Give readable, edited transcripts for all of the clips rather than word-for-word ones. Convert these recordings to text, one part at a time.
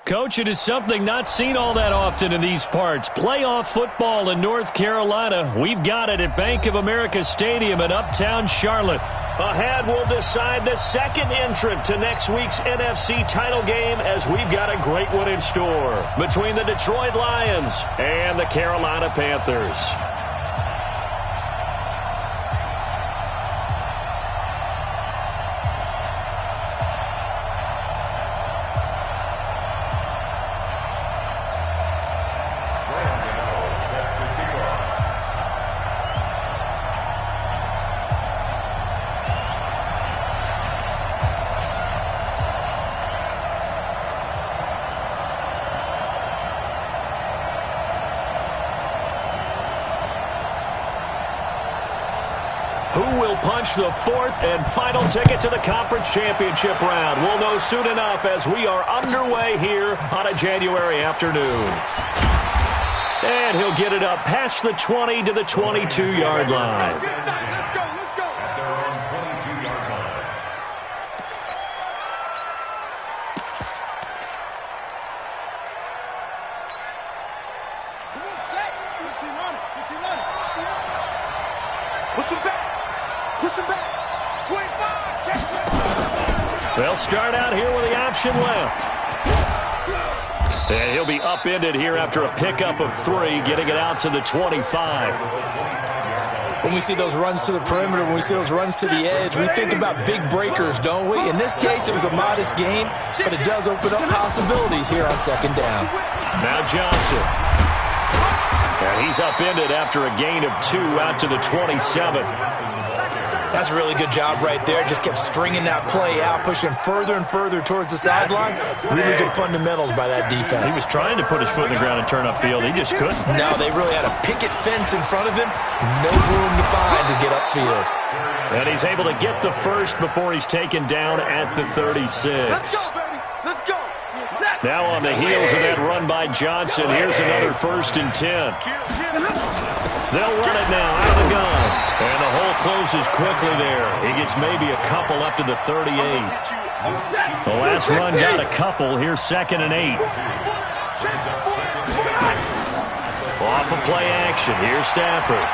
Coach, it is something not seen all that often in these parts. Playoff football in North Carolina. We've got it at Bank of America Stadium in Uptown Charlotte. Ahead, we'll decide the second entrant to next week's NFC title game as we've got a great one in store between the Detroit Lions and the Carolina Panthers. Who will punch the fourth and final ticket to the conference championship round? We'll know soon enough as we are underway here on a January afternoon. And he'll get it up past the 20 to the 22-yard line. Let's go. At their own 22-yard line. Come on, set. 15 on it. Push him back. Push him back. 25. Check 25. They'll start out here with the option left. And he'll be upended here after a pickup of 3, getting it out to the 25. When we see those runs to the perimeter, when we see those runs to the edge, we think about big breakers, don't we? In this case, it was a modest gain, but it does open up possibilities here on second down. Now Johnson. And he's upended after a gain of 2 out to the 27. That's a really good job right there. Just kept stringing that play out, pushing further and further towards the sideline. Really good fundamentals by that defense. He was trying to put his foot in the ground and turn upfield. He just couldn't. No, they really had a picket fence in front of him. No room to find to get upfield. And he's able to get the first before he's taken down at the 36. Let's go, baby. Let's go. Now on the heels of that run by Johnson, here's another 1st and 10. They'll run it now out of the gun. And the hole closes quickly there. He gets maybe a couple up to the 38. The last run got a couple. Here's 2nd and 8. Off of play action. Here's Stafford.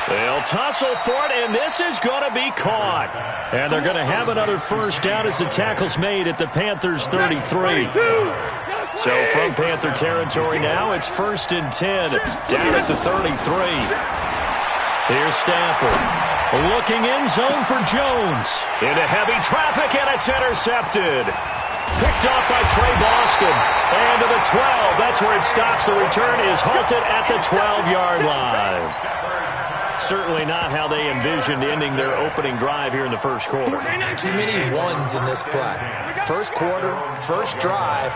They'll tussle for it, and this is going to be caught. And they're going to have another first down as the tackle's made at the Panthers' 33. So from Panther territory now, it's 1st and 10 down at the 33. Here's Stafford. Looking in zone for Jones. Into heavy traffic, and it's intercepted. Picked off by Trey Boston. And to the 12. That's where it stops. The return is halted at the 12-yard line. Certainly not how they envisioned ending their opening drive here in the first quarter. Too many ones in this play. First quarter, first drive,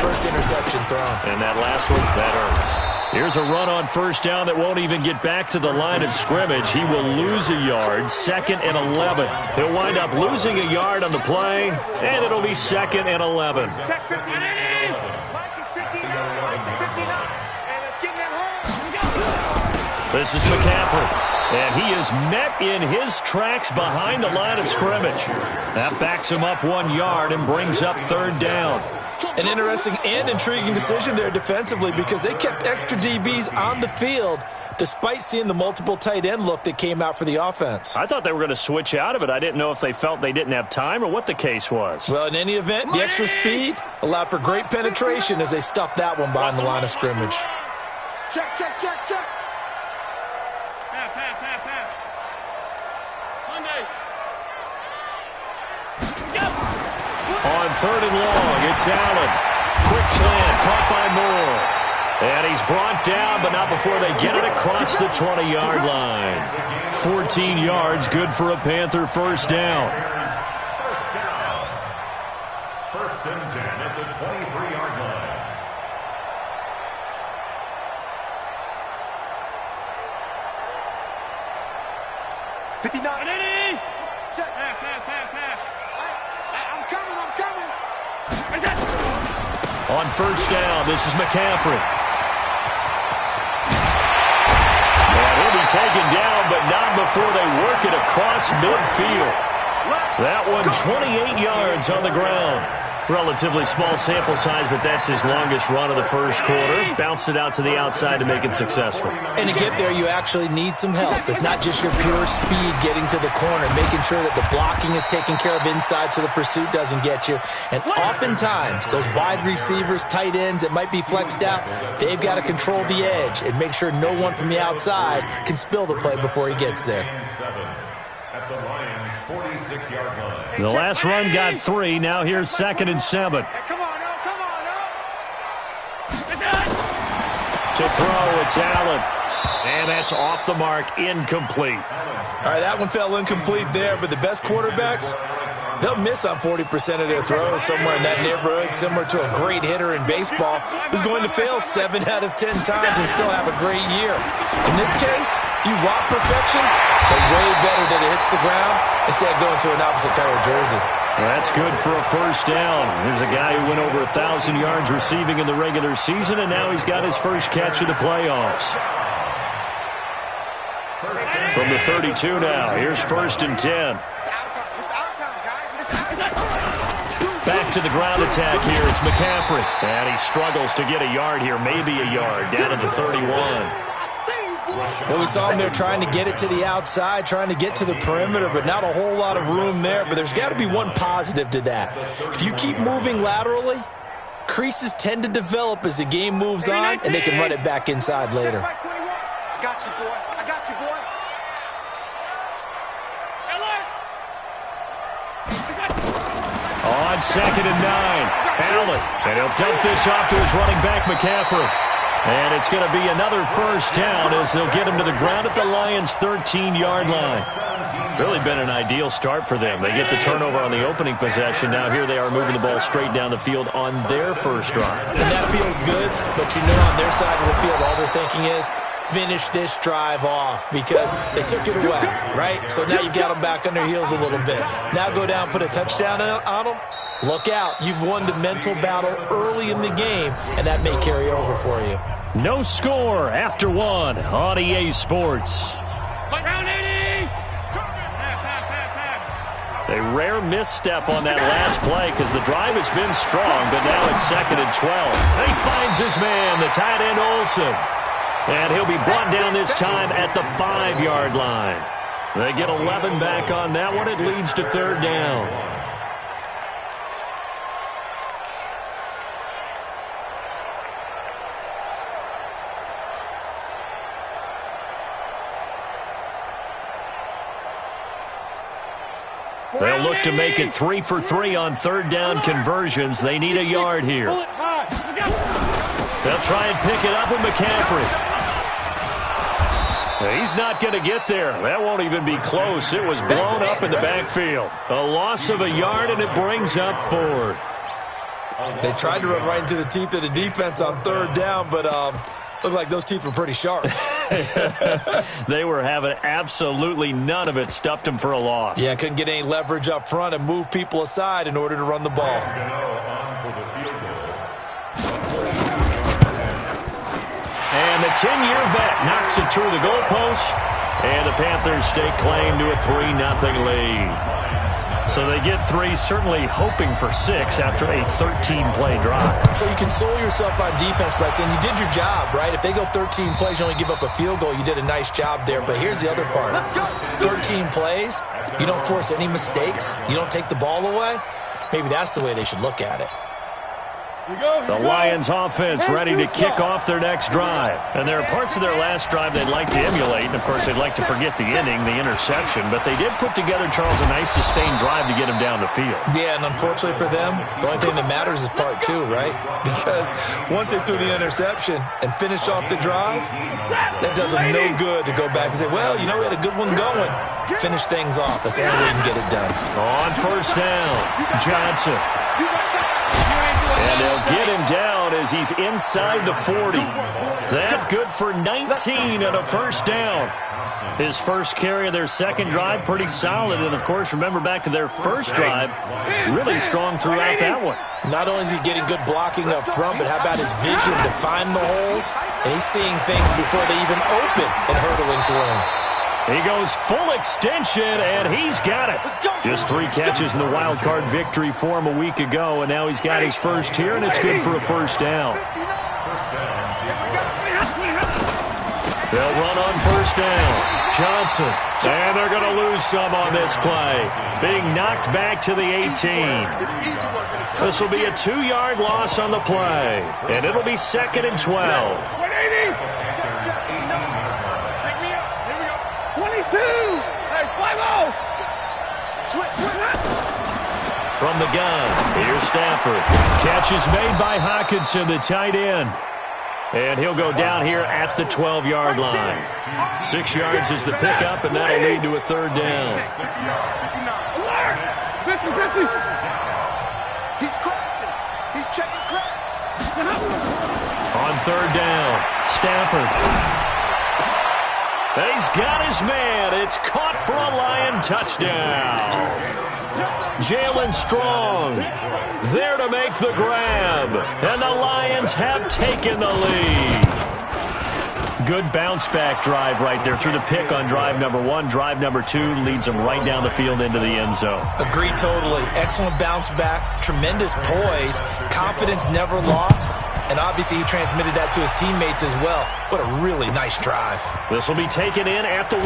first interception thrown. And that last one, that hurts. Here's a run on first down that won't even get back to the line of scrimmage. He will lose a yard, 2nd and 11. He'll wind up losing a yard on the play, and it'll be 2nd and 11. Check 59. Mike is 59. 59. And let's get that home. This is McCaffrey. And he is met in his tracks behind the line of scrimmage. That backs him up 1 yard and brings up 3rd down. An interesting and intriguing decision there defensively because they kept extra DBs on the field despite seeing the multiple tight end look that came out for the offense. I thought they were going to switch out of it. I didn't know if they felt they didn't have time or what the case was. Well, in any event, the extra speed allowed for great penetration as they stuffed that one behind the line of scrimmage. Check. On 3rd and long, it's Allen. Quick slant, caught by Moore. And he's brought down, but not before they get it across the 20-yard line. 14 yards, good for a Panther first down. First down. 1st and 10 at the 23-yard line. I'm coming. On first down, this is McCaffrey. And he'll be taken down, but not before they work it across midfield. That one 28 yards on the ground. Relatively small sample size, but that's his longest run of the first quarter. Bounced it out to the outside to make it successful. And to get there, you actually need some help. It's not just your pure speed getting to the corner, making sure that the blocking is taken care of inside so the pursuit doesn't get you. And oftentimes, those wide receivers, tight ends that might be flexed out, they've got to control the edge and make sure no one from the outside can spill the play before he gets there. At the Lions' 46-yard line. The last run got 3. Now here's 2nd and 7. Come on, now, come on, now. To throw, it's Allen. And that's off the mark, incomplete. All right, that one fell incomplete there, but the best quarterbacks, they'll miss on 40% of their throws, somewhere in that neighborhood, similar to a great hitter in baseball who's going to fail 7 out of 10 times and still have a great year. In this case, you want perfection, but way better that it hits the ground instead of going to an opposite color jersey. That's good for a first down. There's a guy who went over 1,000 yards receiving in the regular season, and now he's got his first catch of the playoffs. From the 32 now, here's 1st and 10. Back to the ground attack here. It's McCaffrey. And he struggles to get a yard here, maybe a yard, down at the 31. Well, we saw him there trying to get it to the outside, trying to get to the perimeter, but not a whole lot of room there. But there's got to be one positive to that. If you keep moving laterally, creases tend to develop as the game moves on, and they can run it back inside later. I got you, boy. I got you, boy. On 2nd and 9, Allen. And he'll dump this off to his running back, McCaffrey. And it's going to be another first down as they'll get him to the ground at the Lions' 13-yard line. Really been an ideal start for them. They get the turnover on the opening possession. Now here they are moving the ball straight down the field on their first drive. And that feels good, but you know on their side of the field all they're thinking is, finish this drive off because they took it away, right? So now you've got them back on their heels a little bit. Now go down, put a touchdown on them. Look out. You've won the mental battle early in the game, and that may carry over for you. No score after 1 on EA Sports. A rare misstep on that last play because the drive has been strong, but now it's 2nd and 12. He finds his man, the tight end Olsen. And he'll be brought down this time at the 5-yard line. They get 11 back on that one. It leads to 3rd down. They'll look to make it 3 for 3 on 3rd down conversions. They need a yard here. They'll try and pick it up with McCaffrey. He's not going to get there. That won't even be close. It was blown up in the backfield. A loss of a yard, and it brings up 4th. They tried to run right into the teeth of the defense on 3rd down, but looked like those teeth were pretty sharp. They were having absolutely none of it. Stuffed him for a loss. Yeah, couldn't get any leverage up front and move people aside in order to run the ball. And the 10-year vet knocks it through the goalpost. And the Panthers stake claim to a 3-0 lead. So they get 3, certainly hoping for 6 after a 13-play drive. So you console yourself on defense by saying you did your job, right? If they go 13 plays, you only give up a field goal, you did a nice job there. But here's the other part. 13 plays, you don't force any mistakes, you don't take the ball away. Maybe that's the way they should look at it. The Lions offense ready to kick off their next drive. And there are parts of their last drive they'd like to emulate. And, of course, they'd like to forget the ending, the interception. But they did put together, Charles, a nice sustained drive to get him down the field. Yeah, and unfortunately for them, the only thing that matters is part 2, right? Because once they threw the interception and finished off the drive, that does them no good to go back and say, well, you know, we had a good one going. Finish things off. That's the only way you can get it done. On 1st down, Johnson. And they'll get him down as he's inside the 40. That good for 19 and a first down. His first carry of their second drive, pretty solid. And, of course, remember back to their first drive, really strong throughout that one. Not only is he getting good blocking up front, but how about his vision to find the holes? And he's seeing things before they even open and hurtling through them. He goes full extension, and he's got it. Just 3 catches in the wild card victory for him a week ago, and now he's got his first here, and it's good for a first down. They'll run on first down. Johnson, and they're going to lose some on this play. Being knocked back to the 18. This will be a 2-yard loss on the play, and it'll be 2nd and 12. 180. Take me up. Here we go. 22. Hey, 5-0. From the gun, here's Stafford. Catch is made by Hockenson, the tight end. And he'll go down here at the 12-yard line. 6 yards is the pickup, and that'll lead to a 3rd down. 50-50. He's crashing. He's checking crash. On 3rd down, Stafford. And he's got his man. It's caught for a Lion touchdown. Jalen Strong there to make the grab. And the Lions have taken the lead. Good bounce-back drive right there through the pick on drive number 1. Drive number 2 leads them right down the field into the end zone. Agreed totally. Excellent bounce back, tremendous poise, confidence never lost, and obviously he transmitted that to his teammates as well. What a really nice drive. This will be taken in at the 1.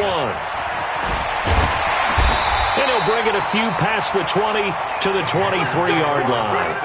And he'll bring it a few past the 20 to the 23-yard line.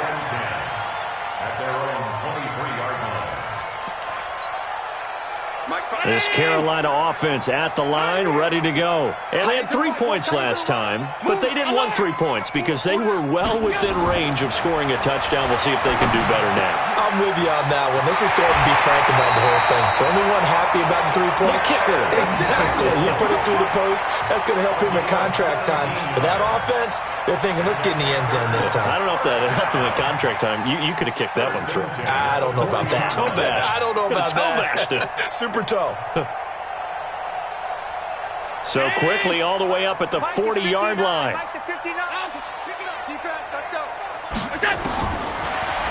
This Carolina offense at the line, ready to go. And they had 3 points last time, but they didn't want 3 points because they were well within range of scoring a touchdown. We'll see if they can do better now. I'm with you on that one. Let's just go ahead and be frank about the whole thing. The only one happy about the 3-point kicker. Exactly. You put it through the post. That's going to help him in contract time. But that offense, they're thinking, let's get in the end zone this time. I don't know if that helped him in contract time. You could have kicked that one through. I don't know about that. Toe bash. I don't know about that. Toe bashed it. Super toe. So quickly all the way up at the 40-yard line. Pick it up, defense. Let's go.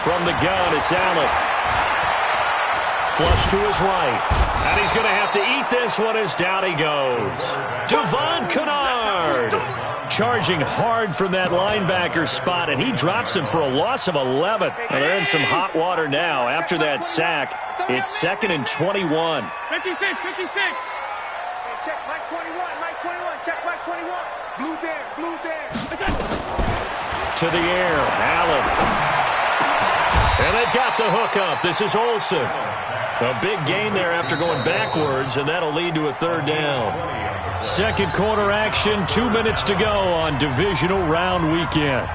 From the gun, it's Allen. Flush to his right. And he's going to have to eat this one as down he goes. Devon Kennard charging hard from that linebacker spot, and he drops him for a loss of 11. Well, they're in some hot water now. After that sack, it's 2nd and 21. 56. Hey, check Mike 21. Check Mike 21. Blue there. To the air, Allen. And they've got the hook up. This is Olsen. A big gain there after going backwards, and that'll lead to a 3rd down. Second quarter action, 2 minutes to go on divisional round weekend.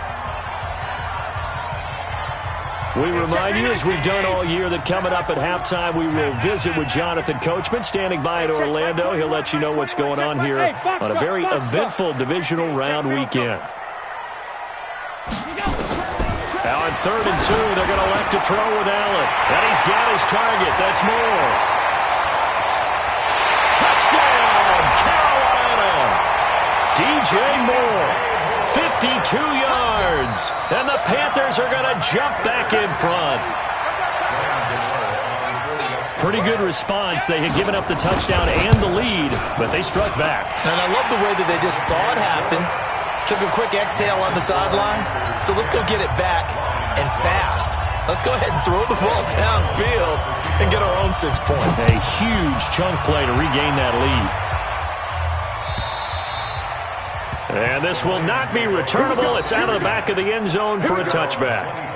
We remind you, as we've done all year, that coming up at halftime, we will visit with Jonathan Coachman, standing by in Orlando. He'll let you know what's going on here on a very eventful divisional round weekend. Now on 3rd and 2, they're going to elect to throw with Allen. And he's got his target. That's Moore. Touchdown, Carolina. DJ Moore, 52 yards. And the Panthers are going to jump back in front. Pretty good response. They had given up the touchdown and the lead, but they struck back. And I love the way that they just saw it happen. Took a quick exhale on the sidelines. So let's go get it back and fast. Let's go ahead and throw the ball downfield and get our own 6 points. A huge chunk play to regain that lead. And this will not be returnable. It's out of the back of the end zone for a touchback.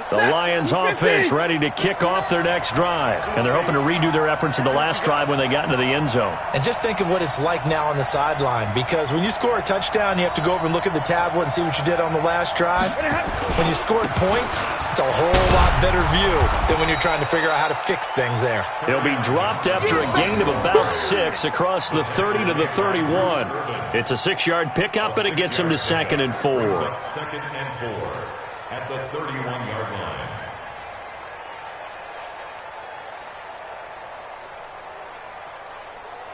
The Lions offense ready to kick off their next drive. And they're hoping to redo their efforts in the last drive when they got into the end zone. And just think of what it's like now on the sideline, because when you score a touchdown, you have to go over and look at the tablet and see what you did on the last drive. When you scored points, it's a whole lot better view than when you're trying to figure out how to fix things there. He'll be dropped after a gain of about 6 across the 30 to the 31. It's a 6-yard pickup, and it gets him to 2nd and 4. 2nd and 4 at the 31-yard line.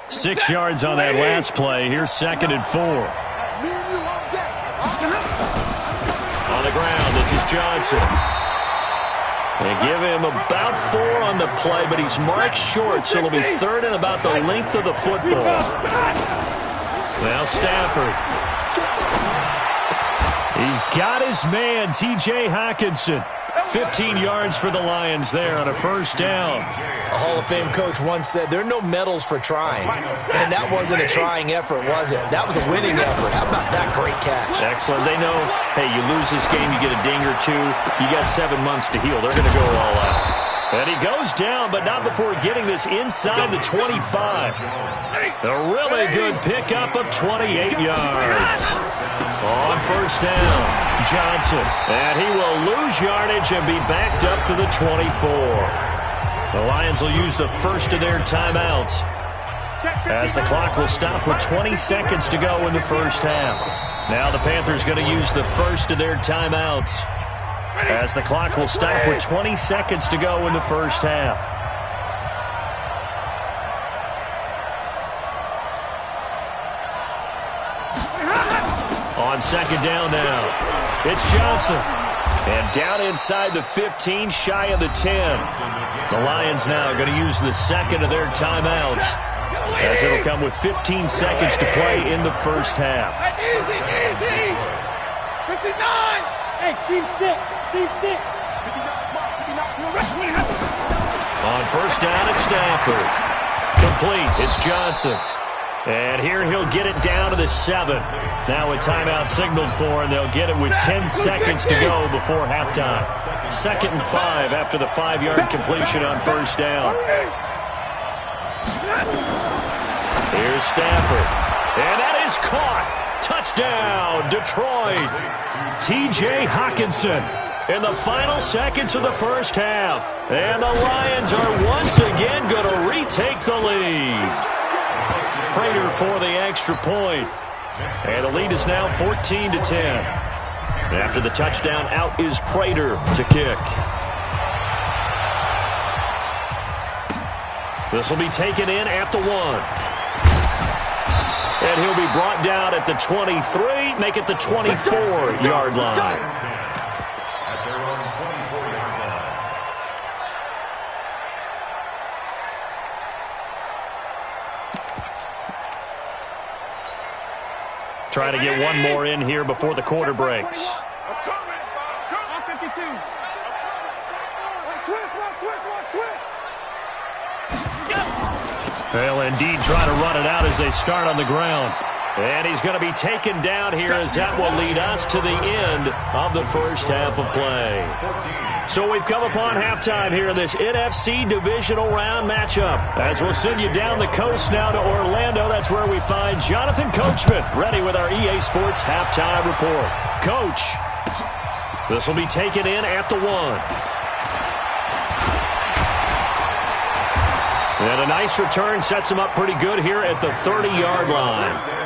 Six yards on that last play. Here's 2nd and 4. is Johnson. They give him about 4 on the play, but he's marked short, so it'll be third and about the length of the football. Now Stafford. He's got his man, T.J. Hockenson. 15 yards for the Lions there on a first down. A Hall of Fame coach once said, there are no medals for trying. And that wasn't a trying effort, was it? That was a winning effort. How about that great catch? Excellent. They know, hey, you lose this game, you get a ding or two. You got 7 months to heal. They're going to go all out. And he goes down, but not before getting this inside the 25. A really good pickup of 28 yards. On first down, Johnson. And he will lose yardage and be backed up to the 24. The Lions will use the first of their timeouts, as the clock will stop with 20 seconds to go in the first half. Now the Panthers going to use the first of their timeouts, as the clock will stop with 20 seconds to go in the first half. On second down now, it's Johnson. And down inside the 15, shy of the 10. The Lions now going to use the second of their timeouts, as it'll come with 15 seconds to play in the first half. Easy, easy. 59. Hey, Steve 6. Steve 6. 59. On first down, it's Stafford. Complete. It's Johnson. And here he'll get it down to the 7. Now a timeout signaled for, and they'll get it with 10 seconds to go before halftime. 2nd and 5 after the 5-yard completion on first down. Here's Stafford. And that is caught. Touchdown, Detroit. T.J. Hockenson in the final seconds of the first half. And the Lions are once again going to retake the lead. Prater for the extra point. And the lead is now 14-10. After the touchdown, out is Prater to kick. This will be taken in at the 1. And he'll be brought down at the 23, make it the 24-yard line. Trying to get one more in here before the quarter breaks. They'll indeed try to run it out as they start on the ground. And he's going to be taken down here, as that will lead us to the end of the first half of play. So we've come upon halftime here in this NFC divisional round matchup, as we'll send you down the coast now to Orlando. That's where we find Jonathan Coachman, ready with our EA Sports halftime report. Coach, this will be taken in at the 1. And a nice return sets him up pretty good here at the 30-yard line.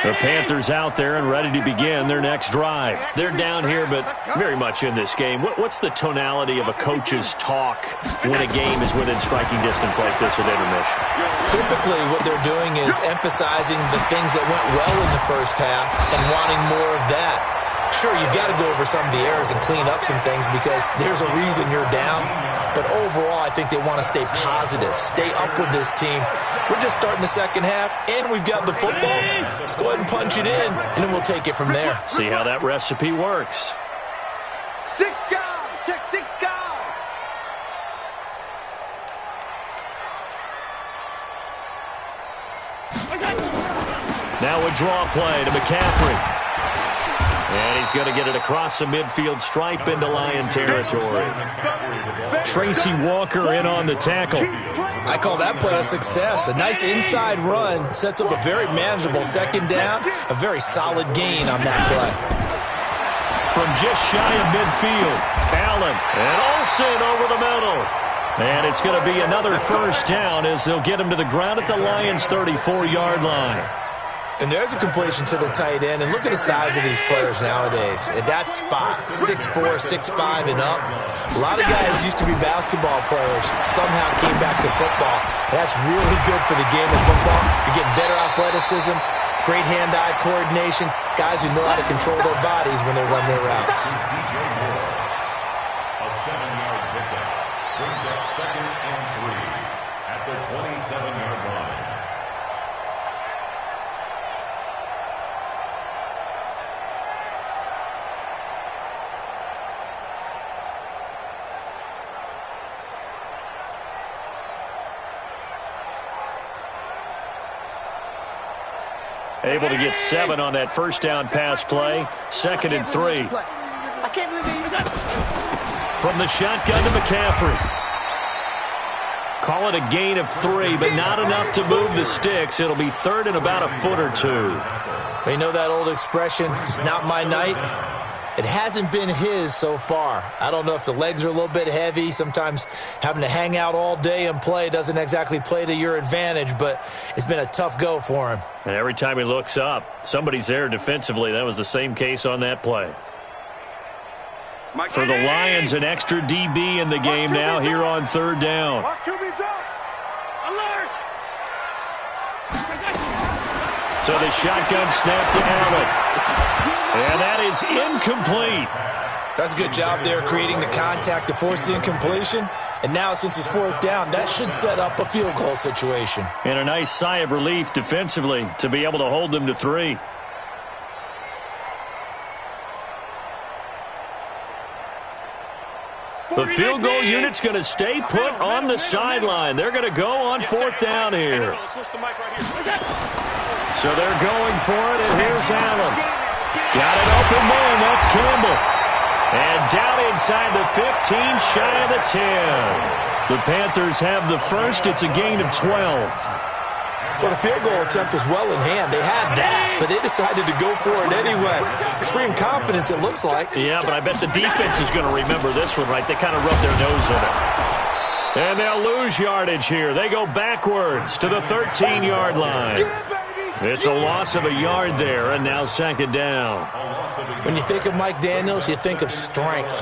The Panthers out there and ready to begin their next drive. They're down here, but very much in this game. What's the tonality of a coach's talk when a game is within striking distance like this at intermission? Typically, what they're doing is emphasizing the things that went well in the first half and wanting more of that. Sure, you've got to go over some of the errors and clean up some things because there's a reason you're down. But overall, I think they want to stay positive, stay up with this team. We're just starting the second half, and we've got the football. Let's go ahead and punch it in, and then we'll take it from there. See how that recipe works. 6 guys. Check 6 guys. Now a draw play to McCaffrey. And he's going to get it across the midfield stripe into Lion territory. Tracy Walker in on the tackle. I call that play a success. A nice inside run sets up a very manageable second down. A very solid gain on that play. From just shy of midfield, Allen and Olsen over the middle. And it's going to be another first down as they'll get him to the ground at the Lions' 34-yard line. And there's a completion to the tight end. And look at the size of these players nowadays. At that spot, 6'4", 6'5", and up. A lot of guys used to be basketball players, somehow came back to football. That's really good for the game of football. You're getting better athleticism, great hand-eye coordination, guys who know how to control their bodies when they run their routes. A 7-yard pickup brings up 2nd and 3 at the 27-yard line. Able to get 7 on that first down pass play. 2nd and 3. I can't believe they use that. From the shotgun to McCaffrey. Call it a gain of 3, but not enough to move the sticks. It'll be 3rd and about a foot or 2. You know that old expression, it's not my night? It hasn't been his so far. I don't know if the legs are a little bit heavy. Sometimes having to hang out all day and play doesn't exactly play to your advantage, but it's been a tough go for him. And every time he looks up, somebody's there defensively. That was the same case on that play. For the Lions, an extra DB in the game now here on 3rd down. Watch QB's up. Alert. So the shotgun snap to Allen. And that is incomplete. That's a good job there creating the contact to force the incompletion. And now since it's 4th down, that should set up a field goal situation. And a nice sigh of relief defensively to be able to hold them to 3. The field goal unit's going to stay put on the sideline. They're going to go on 4th down here. So they're going for it, and here's Allen. Got an open man. That's Campbell. And down inside the 15, shy of the 10. The Panthers have the first. It's a gain of 12. Well, the field goal attempt was well in hand. They had that, but they decided to go for it anyway. Extreme confidence, it looks like. Yeah, but I bet the defense is going to remember this one, right? They kind of rubbed their nose in it. And they'll lose yardage here. They go backwards to the 13-yard line. It's a loss of a yard there, and now 2nd down. When you think of Mike Daniels, you think of strength.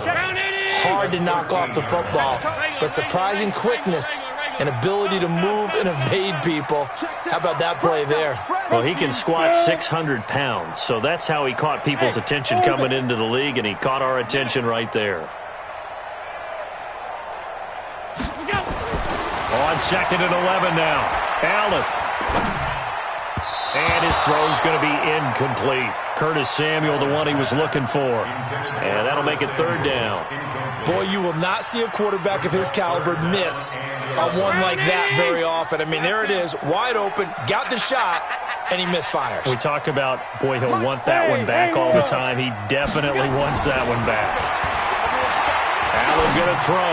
Hard to knock off the football, but surprising quickness and ability to move and evade people. How about that play there? Well, he can squat 600 pounds, so that's how he caught people's attention coming into the league, and he caught our attention right there. On 2nd and 11 now. Allen. And his throw's going to be incomplete. Curtis Samuel, the one he was looking for. And that'll make it 3rd down. Boy, you will not see a quarterback of his caliber miss a one like that very often. I mean, there it is, wide open, got the shot, and he misfires. We talk about, boy, he'll want that one back all the time. He definitely wants that one back. Allen going to throw.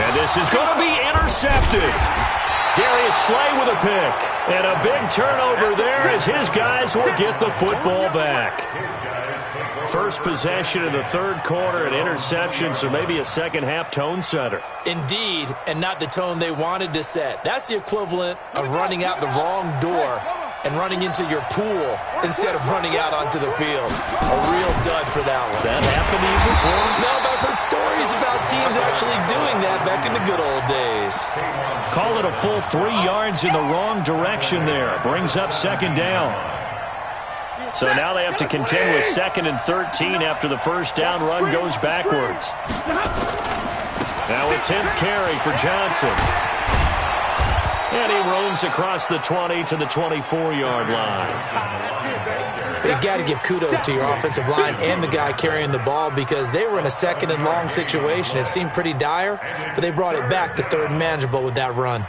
And this is going to be intercepted. Darius Slay with a pick. And a big turnover there as his guys will get the football back. First possession of the 3rd quarter, an interception, so maybe a second-half tone setter. Indeed, and not the tone they wanted to set. That's the equivalent of running out the wrong door and running into your pool instead of running out onto the field. A real dud for that one. Has that happened to you before? No, but I've heard stories about teams actually doing that back in the good old days. Call it a full 3 yards in the wrong direction there. Brings up 2nd down. So now they have to contend with 2nd and 13 after the first down run goes backwards. Now a 10th carry for Johnson. And he roams across the 20 to the 24-yard line. You got to give kudos to your offensive line and the guy carrying the ball because they were in a 2nd and long situation. It seemed pretty dire, but they brought it back to 3rd and manageable with that run.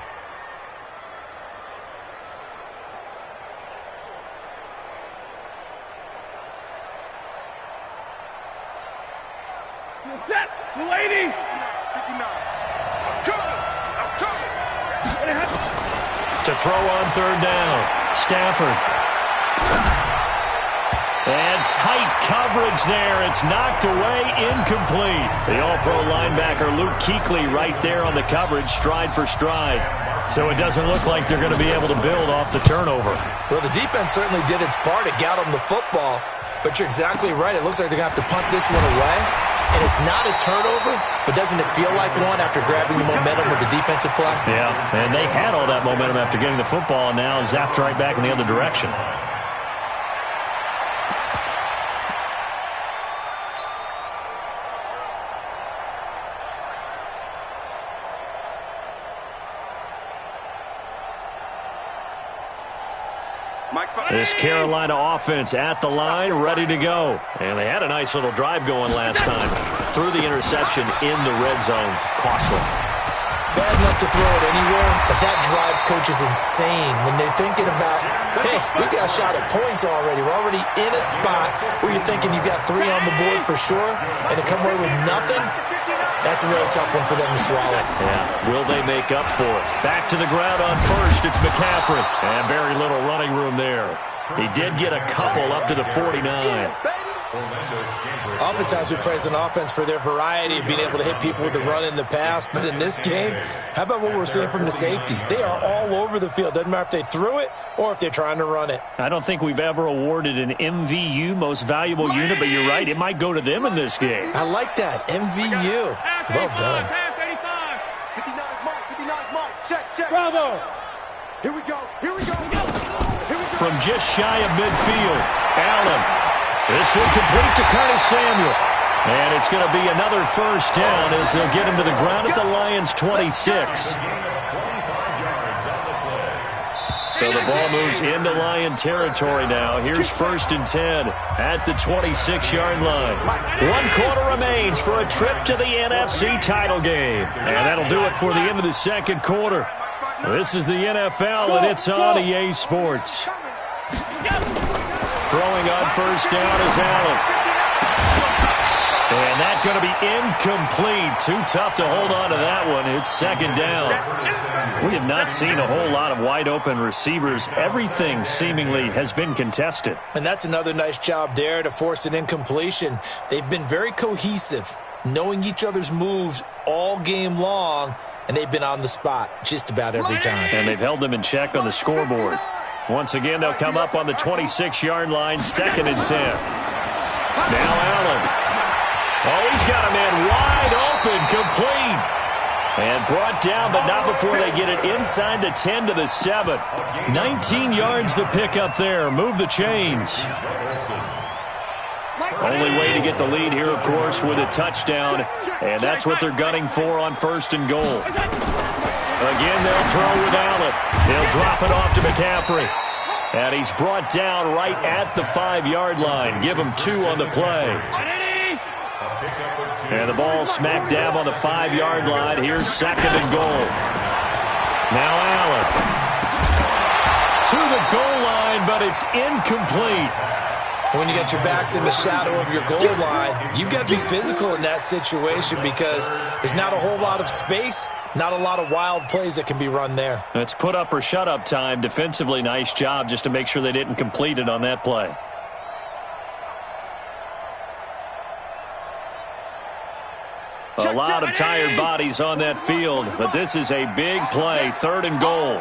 Set. It's a lady. To throw on 3rd down. Stafford. And tight coverage there. It's knocked away, incomplete. The all-pro linebacker Luke Kuechly right there on the coverage, stride for stride. So it doesn't look like they're going to be able to build off the turnover. Well, the defense certainly did its part. It got them the football. But you're exactly right. It looks like they're going to have to punt this one away. And it's not a turnover, but doesn't it feel like one after grabbing the momentum with the defensive play? Yeah, and they had all that momentum after getting the football, and now zapped right back in the other direction. This Carolina offense at the line, ready to go. And they had a nice little drive going last time. Threw the interception in the red zone. Costly. Bad enough to throw it anywhere, but that drives coaches insane when they're thinking about, hey, we got a shot at points already. We're already in a spot where you're thinking you got 3 on the board for sure, and to come away with nothing, that's a really tough one for them to swallow. Yeah, will they make up for it? Back to the ground on first. It's McCaffrey. And very little running room there. He did get a couple up to the 49. Oftentimes we praise an offense for their variety of being able to hit people with the run in the pass. But in this game, how about what we're seeing from the safeties? They are all over the field. Doesn't matter if they threw it or if they're trying to run it. I don't think we've ever awarded an MVU, most valuable unit, but you're right. It might go to them in this game. I like that. MVU. Well done. 59 mark. Check. Bravo. Here we go. From just shy of midfield, Allen. This will complete to Curtis Samuel. And it's going to be another first down as they'll get him to the ground at the Lions' 26. So the ball moves into Lion territory now. Here's 1st and 10 at the 26-yard line. 1 quarter remains for a trip to the NFC title game. And that'll do it for the end of the second quarter. This is the NFL, and it's on EA Sports. Throwing on first down is Allen. And that's going to be incomplete. Too tough to hold on to that one. It's 2nd down. We have not seen a whole lot of wide-open receivers. Everything seemingly has been contested. And that's another nice job there to force an incompletion. They've been very cohesive, knowing each other's moves all game long, and they've been on the spot just about every time. And they've held them in check on the scoreboard. Once again, they'll come up on the 26-yard line, 2nd and 10. Now Allen. Oh, he's got a man wide open, complete. And brought down, but not before they get it inside the 10 to the 7. 19 yards to pick up there. Move the chains. Only way to get the lead here, of course, with a touchdown. And that's what they're gunning for on 1st and goal. Again, they'll throw with Allen. They'll drop it off to McCaffrey. And he's brought down right at the 5-yard line. Give him 2 on the play. And the ball smack dab on the 5-yard line. Here's 2nd and goal. Now Allen. To the goal line, but it's incomplete. When you got your backs in the shadow of your goal line, you've got to be physical in that situation because there's not a whole lot of space, not a lot of wild plays that can be run there. It's put up or shut up time. Defensively, nice job just to make sure they didn't complete it on that play. A lot of tired bodies on that field, but this is a big play. 3rd and goal.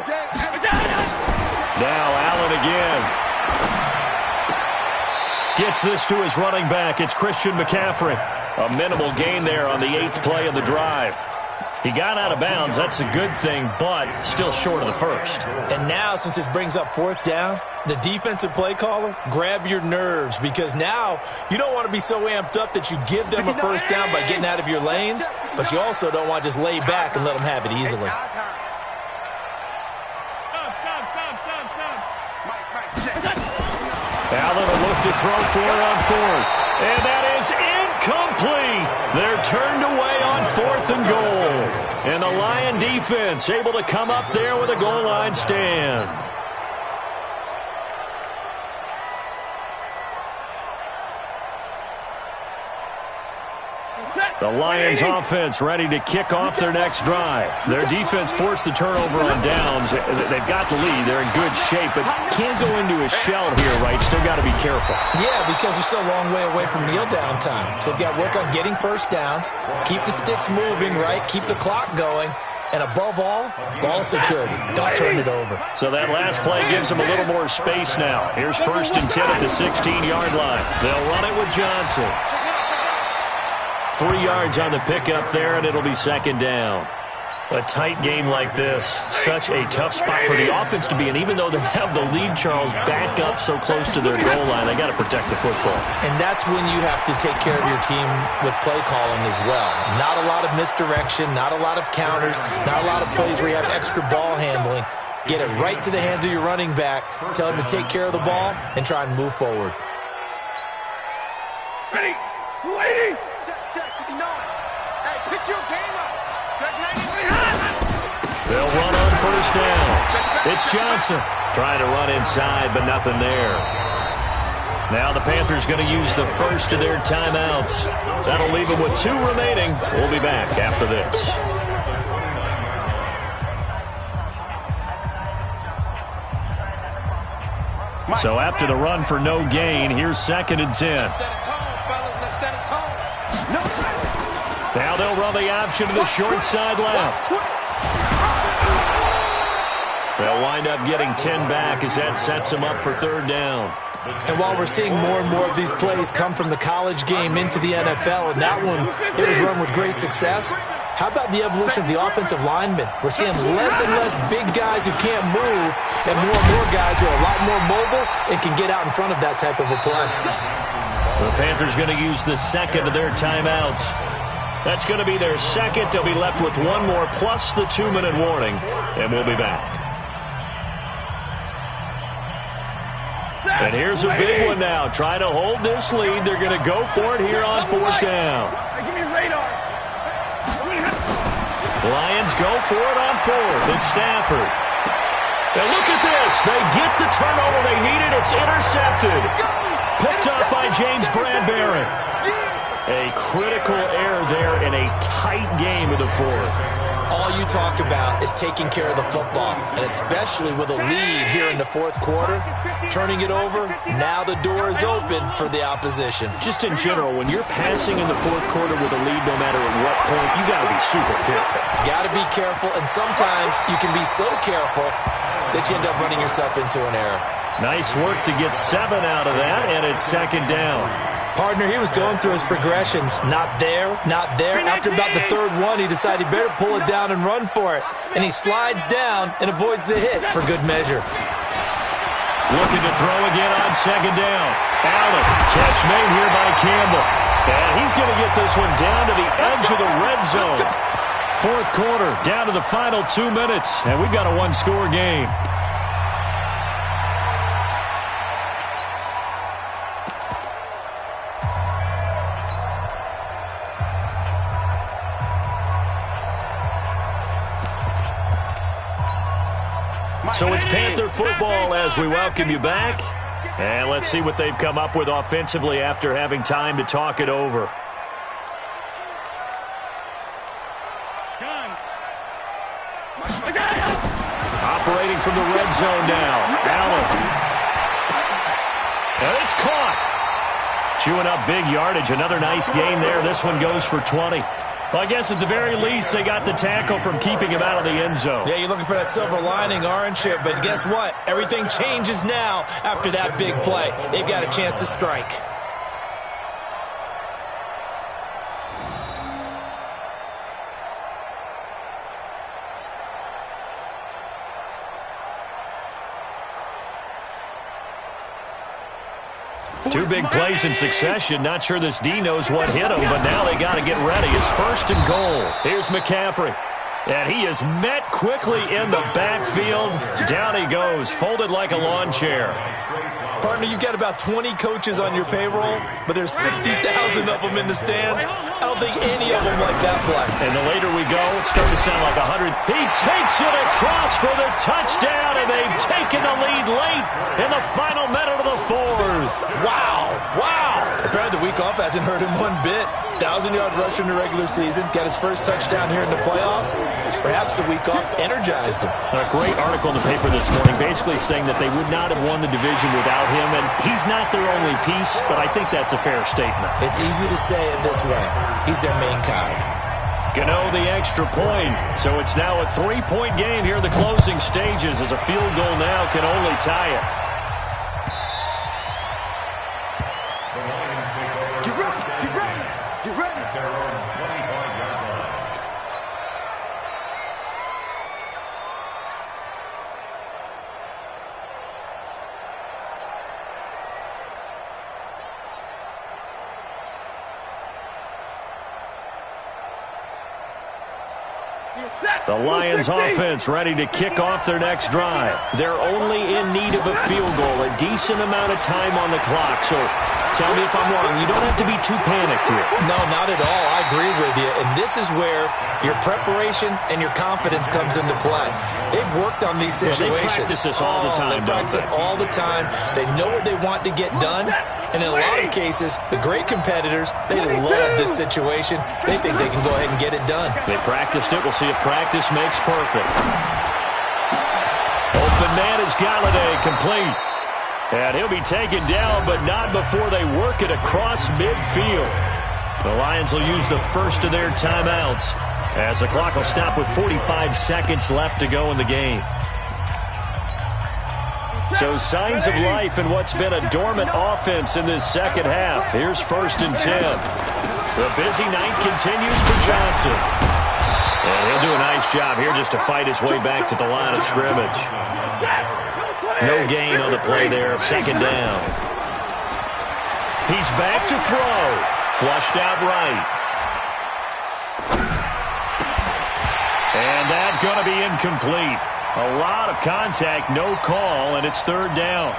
Now Allen again. Gets this to his running back. It's Christian McCaffrey. A minimal gain there on the 8th play of the drive. He got out of bounds. That's a good thing, but still short of the 1st. And now, since this brings up 4th down, the defensive play caller, grab your nerves because now you don't want to be so amped up that you give them a 1st down by getting out of your lanes, but you also don't want to just lay back and let them have it easily. Allen will look to throw for it on 4th. And that is incomplete. They're turned away on 4th and goal. And the Lion defense able to come up there with a goal line stand. The Lions offense ready to kick off their next drive. Their defense forced the turnover on downs. They've got the lead. They're in good shape, but can't go into a shell here, right? Still got to be careful. Yeah, because they're still a long way away from kneel down time. So they've got to work on getting 1st downs, keep the sticks moving, right? Keep the clock going. And above all, ball security. Don't turn it over. So that last play gives them a little more space now. Here's 1st and 10 at the 16-yard line. They'll run it with Johnson. 3 yards on the pickup there, and it'll be 2nd down. A tight game like this, such a tough spot for the offense to be in. Even though they have the lead, Charles, back up so close to their goal line, they got to protect the football. And that's when you have to take care of your team with play calling as well. Not a lot of misdirection, not a lot of counters, not a lot of plays where you have extra ball handling. Get it right to the hands of your running back, tell him to take care of the ball, and try and move forward. Ready? Waiting! Check 59. Hey, pick your game up. Check 90. They'll run on 1st down. It's Johnson trying to run inside, but nothing there. Now the Panthers going to use the first of their timeouts. That'll leave them with 2 remaining. We'll be back after this. So after the run for no gain, here's 2nd and 10. Now they'll run the option to the short side left. They'll wind up getting 10 back as that sets them up for 3rd down. And while we're seeing more and more of these plays come from the college game into the NFL, and that one, it was run with great success, how about the evolution of the offensive linemen? We're seeing less and less big guys who can't move and more guys who are a lot more mobile and can get out in front of that type of a play. The Panthers going to use the 2nd of their timeouts. That's going to be their 2nd. They'll be left with 1 more plus the 2-minute warning, and we'll be back. And here's a big one now. Try to hold this lead. They're going to go for it here on 4th down. Give me radar. Lions go for it on 4th. It's Stafford. And look at this. They get the turnover they needed. It's intercepted. Picked up by James Bradbury. A critical error there in a tight game of the 4th. All you talk about is taking care of the football, and especially with a lead here in the 4th quarter, turning it over, now the door is open for the opposition. Just in general, when you're passing in the 4th quarter with a lead, no matter at what point, you got to be super careful. Got to be careful, and sometimes you can be so careful that you end up running yourself into an error. Nice work to get 7 out of that, and it's 2nd down. Partner, he was going through his progressions. Not there, not there. After about the 3rd one, he decided he better pull it down and run for it. And he slides down and avoids the hit for good measure. Looking to throw again on 2nd down. Allen, catch made here by Campbell. And he's going to get this one down to the edge of the red zone. 4th quarter, down to the final 2 minutes. And we've got a 1-score game. So it's Panther football as we welcome you back. And let's see what they've come up with offensively after having time to talk it over. Operating from the red zone now. Allen. And it's caught. Chewing up big yardage. Another nice gain there. This one goes for 20. Well, I guess at the very least, they got the tackle from keeping him out of the end zone. Yeah, you're looking for that silver lining, aren't you? But guess what? Everything changes now after that big play. They've got a chance to strike. Two big plays in succession. Not sure this D knows what hit him, but now they got to get ready. It's 1st and goal. Here's McCaffrey. And he is met quickly in the backfield. Down he goes, folded like a lawn chair. Partner, you've got about 20 coaches on your payroll, but there's 60,000 of them in the stands. I don't think any of them like that play. And the later we go, it's starting to sound like 100. He takes it across for the touchdown, and they've taken the lead late in the final minute of the 4th. Wow. Apparently the week off hasn't hurt him one bit. 1,000 yards rushing in the regular season. Got his first touchdown here in the playoffs. Perhaps the week off energized him. A great article in the paper this morning basically saying that they would not have won the division without him, and he's not their only piece, but I think that's a fair statement. It's easy to say it this way. He's their main guy. Gano the extra point. So it's now a 3-point game here in the closing stages, as a field goal now can only tie it. Get ready, get ready, get ready. At their own 25-yard line. The Lions offense ready to kick off their next drive. They're only in need of a field goal, a decent amount of time on the clock. So tell me if I'm wrong. You don't have to be too panicked here. No, not at all. I agree with you. And this is where your preparation and your confidence comes into play. They've worked on these situations. They practice this all the time, They practice it all the time. They know what they want to get done. And in a lot of cases, the great competitors, they love this situation. They think they can go ahead and get it done. They practiced it. We'll see if practice makes perfect. Open man is Galladay, complete. And he'll be taken down, but not before they work it across midfield. The Lions will use the first of their timeouts, as the clock will stop with 45 seconds left to go in the game. So signs of life in what's been a dormant offense in this second half. Here's 1st and 10. The busy night continues for Johnson. And he'll do a nice job here just to fight his way back to the line of scrimmage. No gain on the play there. 2nd down. He's back to throw. Flushed out right. And that's going to be incomplete. A lot of contact, no call, and it's 3rd down.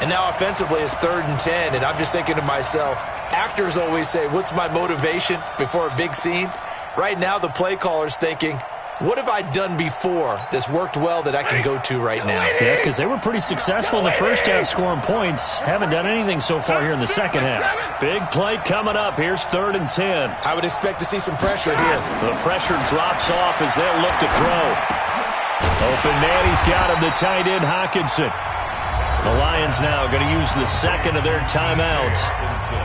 And now offensively it's 3rd and 10, and I'm just thinking to myself, actors always say, what's my motivation before a big scene? Right now the play caller's thinking, what have I done before that's worked well that I can go to right now? Yeah, because they were pretty successful in the first half scoring points. Haven't done anything so far here in the second half. Big play coming up. Here's 3rd and 10. I would expect to see some pressure here. The pressure drops off as they'll look to throw. Open man, he's got him, the tight end, Hawkinson. The Lions now going to use the second of their timeouts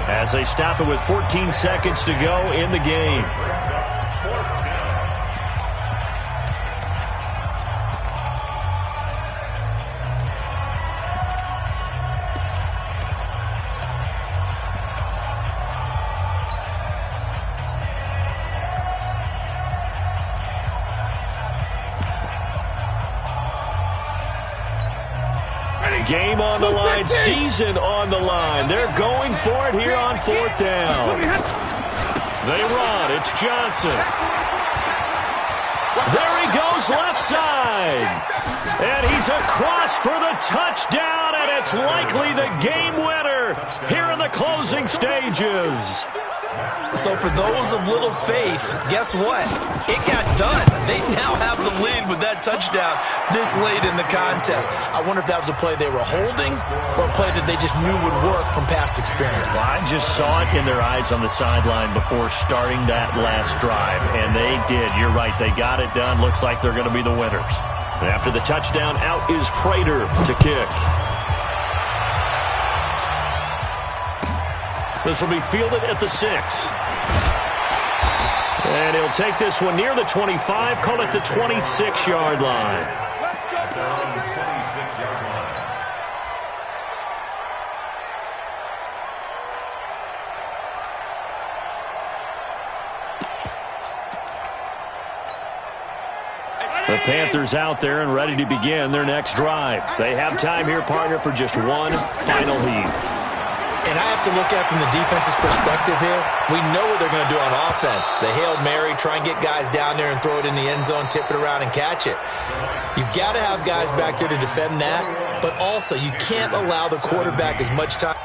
as they stop it with 14 seconds to go in the game. Game on the line, season on the line. They're going for it here on 4th down. They run. It's Johnson. There he goes, left side. And he's across for the touchdown, and it's likely the game winner here in the closing stages. So for those of little faith, guess what? It got done. They now have the lead with that touchdown this late in the contest. I wonder if that was a play they were holding or a play that they just knew would work from past experience. Well, I just saw it in their eyes on the sideline before starting that last drive, and they did. You're right. They got it done. Looks like they're going to be the winners. And after the touchdown, out is Prater to kick. This will be fielded at the 6. And he'll take this one near the 25, call it the 26-yard line. The Panthers out there and ready to begin their next drive. They have time here, partner, for just one final heave. And I have to look at it from the defense's perspective here. We know what they're going to do on offense. The Hail Mary, try and get guys down there and throw it in the end zone, tip it around and catch it. You've got to have guys back there to defend that, but also you can't allow the quarterback as much time.